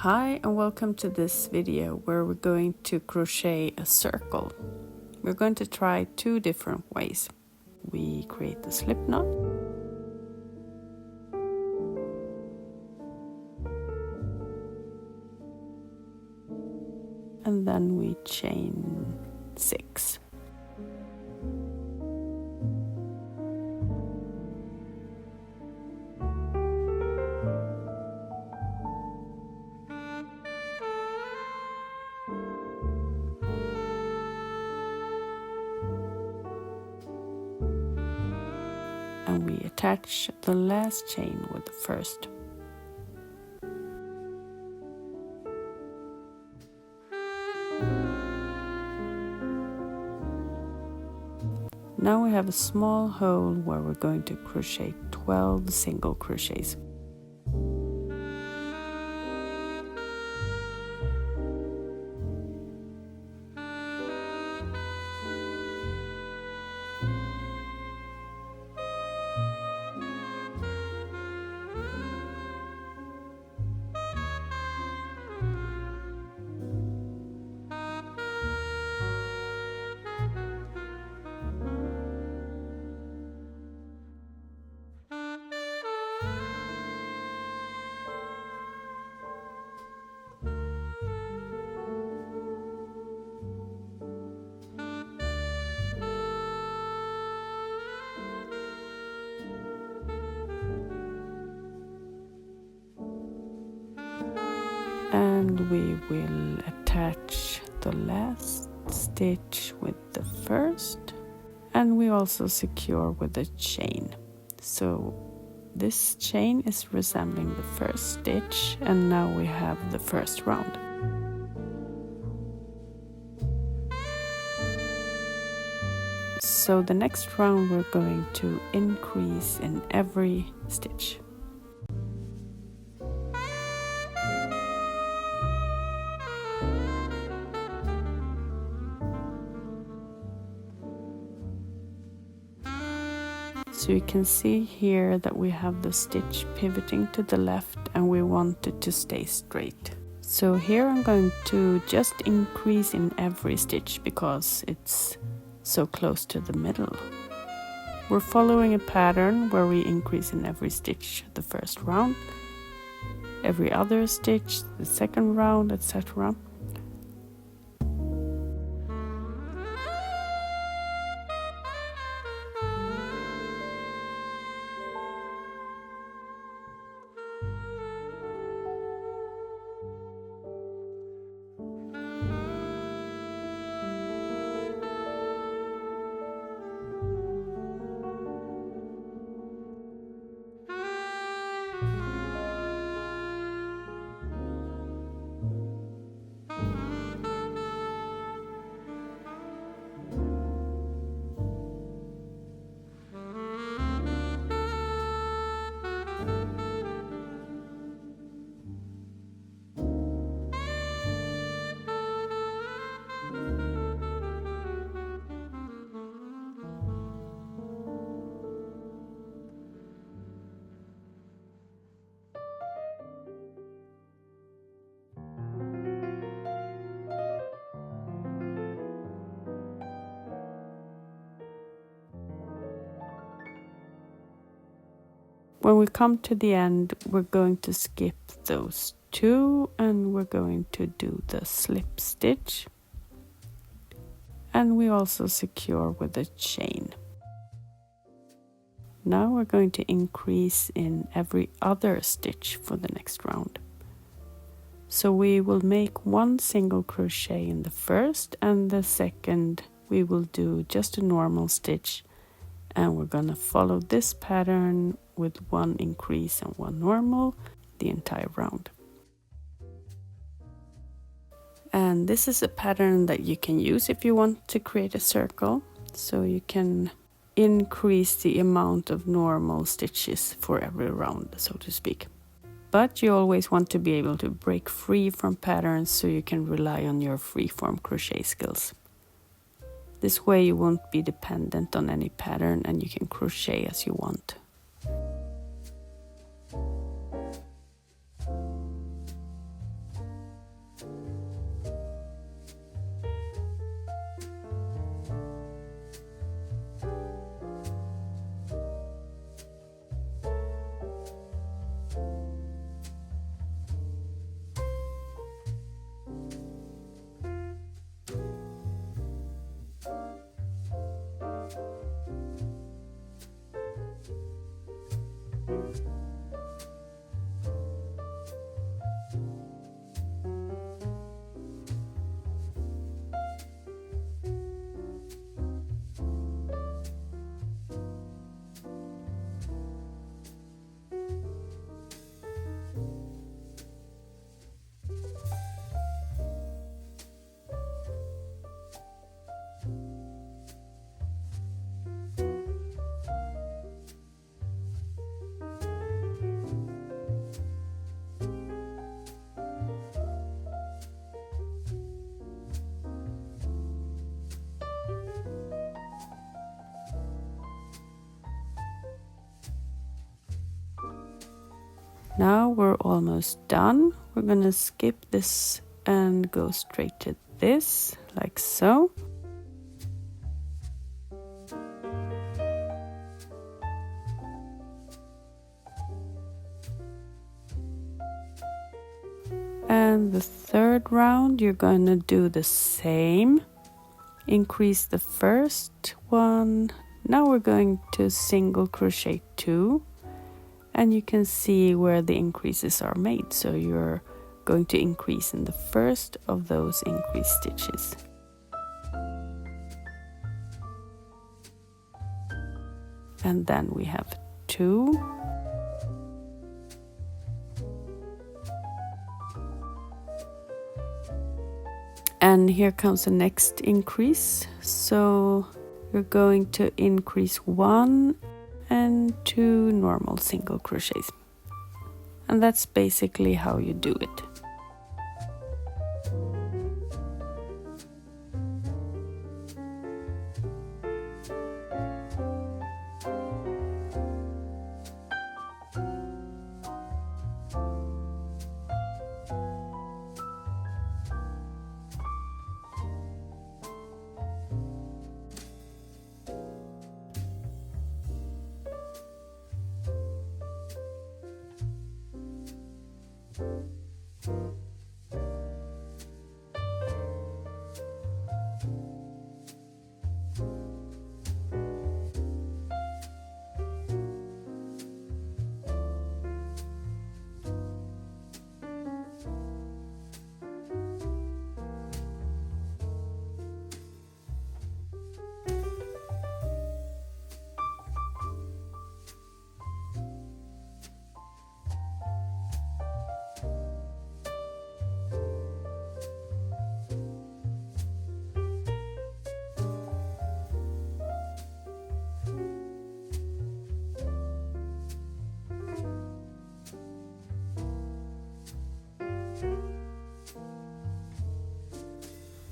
Hi and welcome to this video where we're going to crochet a circle. We're going to try two different ways. We create the slip knot and then we chain 6. And we attach the last chain with the first. Now we have a small hole where we're going to crochet 12 single crochets. And we will attach the last stitch with the first, and we also secure with a chain. So this chain is resembling the first stitch, and now we have the first round. So the next round we're going to increase in every stitch. So you can see here that we have the stitch pivoting to the left and we want it to stay straight. So here I'm going to just increase in every stitch because it's so close to the middle. We're following a pattern where we increase in every stitch the first round, every other stitch the second round, etc. When we come to the end, we're going to skip those two and we're going to do the slip stitch. And we also secure with a chain. Now we're going to increase in every other stitch for the next round. So we will make one single crochet in the first, and the second we will do just a normal stitch. And we're gonna follow this pattern with one increase and one normal the entire round. And this is a pattern that you can use if you want to create a circle. So you can increase the amount of normal stitches for every round, so to speak. But you always want to be able to break free from patterns so you can rely on your freeform crochet skills. This way you won't be dependent on any pattern and you can crochet as you want. Now we're almost done. We're gonna skip this and go straight to this, like so. And the third round, you're gonna do the same. Increase the first one. Now we're going to single crochet 2. And you can see where the increases are made. So you're going to increase in the first of those increased stitches. And then we have 2. And here comes the next increase. So you're going to increase 1 and 2 normal single crochets. And that's basically how you do it.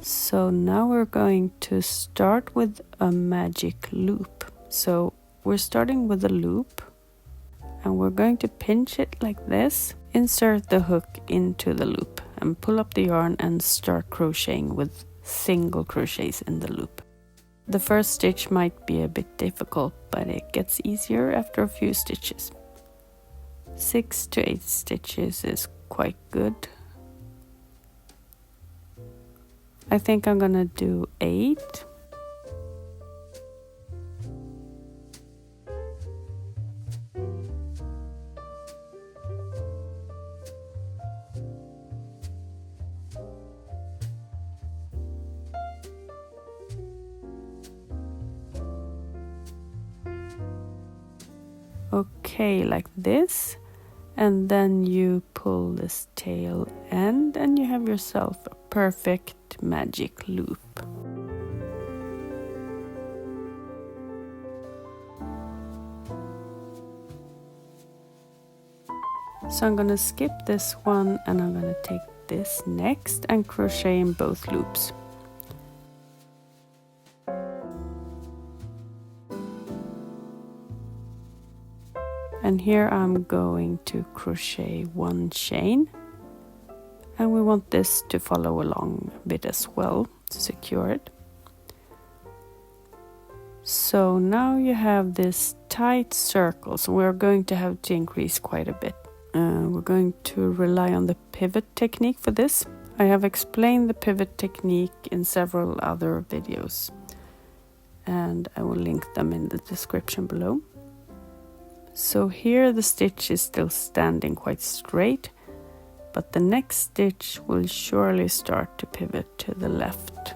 So now we're going to start with a magic loop. So we're starting with a loop and we're going to pinch it like this. Insert the hook into the loop and pull up the yarn and start crocheting with single crochets in the loop. The first stitch might be a bit difficult, but it gets easier after a few stitches. 6 to 8 stitches is quite good. I think I'm gonna do 8. Okay, like this. And then you pull this tail end and you have yourself a perfect magic loop. So I'm gonna skip this one and I'm gonna take this next and crochet in both loops. And here I'm going to crochet 1 chain, and we want this to follow along a bit as well to secure it. So now you have this tight circle, so we're going to have to increase quite a bit. We're going to rely on the pivot technique for this. I have explained the pivot technique in several other videos, and I will link them in the description below. So here the stitch is still standing quite straight, but the next stitch will surely start to pivot to the left.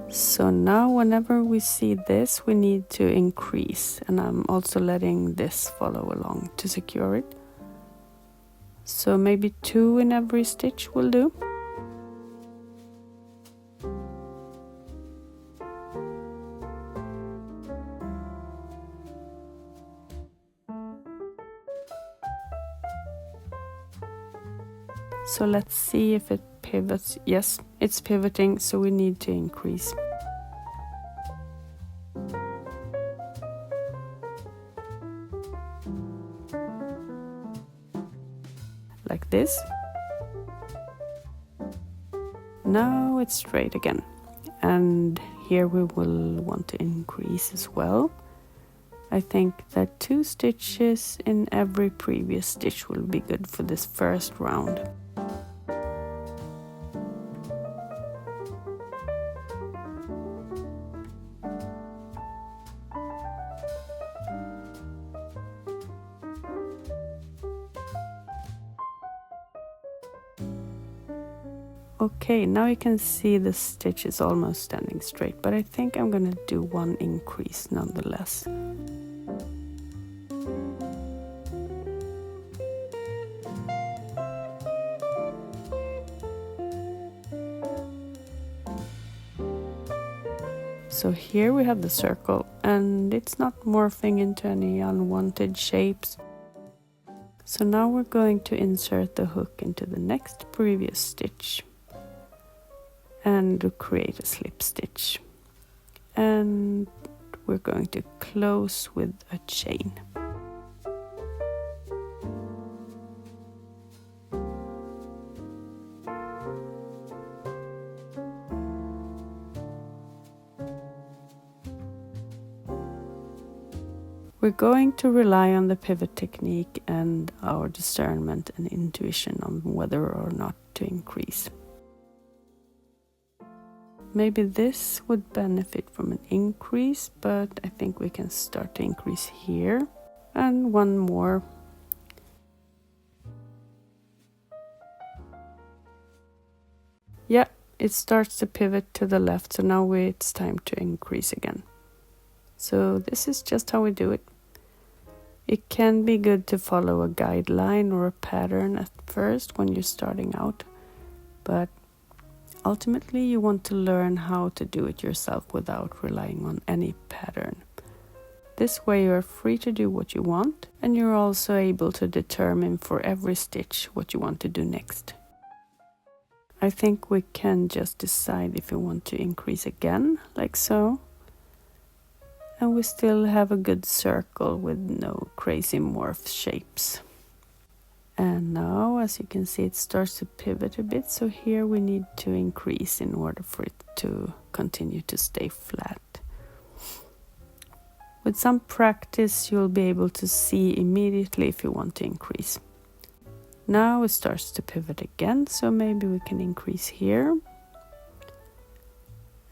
So now whenever we see this, we need to increase, and I'm also letting this follow along to secure it. So maybe 2 in every stitch will do. So let's see if it pivots. Yes, it's pivoting, so we need to increase. like this. Now it's straight again, and here we will want to increase as well. I think that 2 stitches in every previous stitch will be good for this first round. Okay, now you can see the stitch is almost standing straight, but I think I'm gonna do 1 increase nonetheless. So here we have the circle, and it's not morphing into any unwanted shapes. So now we're going to insert the hook into the next previous stitch and create a slip stitch. And we're going to close with a chain. We're going to rely on the pivot technique and our discernment and intuition on whether or not to increase. Maybe this would benefit from an increase, but I think we can start to increase here. And 1 more. Yeah, it starts to pivot to the left, so now it's time to increase again. So this is just how we do it. It can be good to follow a guideline or a pattern at first when you're starting out, but ultimately you want to learn how to do it yourself without relying on any pattern. This way you are free to do what you want, and you're also able to determine for every stitch what you want to do next. I think we can just decide if we want to increase again, like so. And we still have a good circle with no crazy morph shapes. And now, as you can see, it starts to pivot a bit, so here we need to increase in order for it to continue to stay flat. With some practice, you'll be able to see immediately if you want to increase. Now it starts to pivot again, so maybe we can increase here.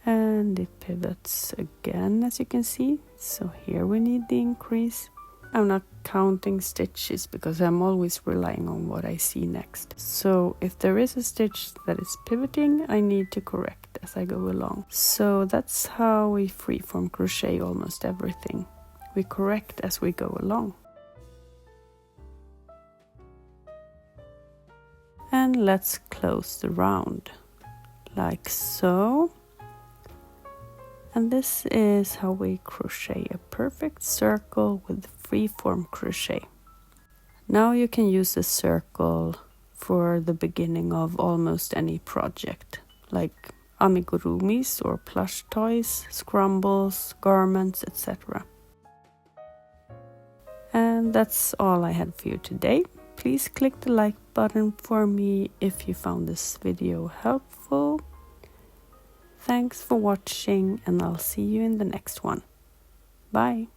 And it pivots again, as you can see. So here we need the increase. I'm not counting stitches because I'm always relying on what I see next. So if there is a stitch that is pivoting, I need to correct as I go along. So that's how we freeform crochet almost everything. We correct as we go along. And let's close the round, like so. And this is how we crochet a perfect circle with freeform crochet. Now you can use a circle for the beginning of almost any project, like amigurumis or plush toys, scrumbles, garments, etc. And that's all I had for you today. Please click the like button for me if you found this video helpful. Thanks for watching, and I'll see you in the next one. Bye!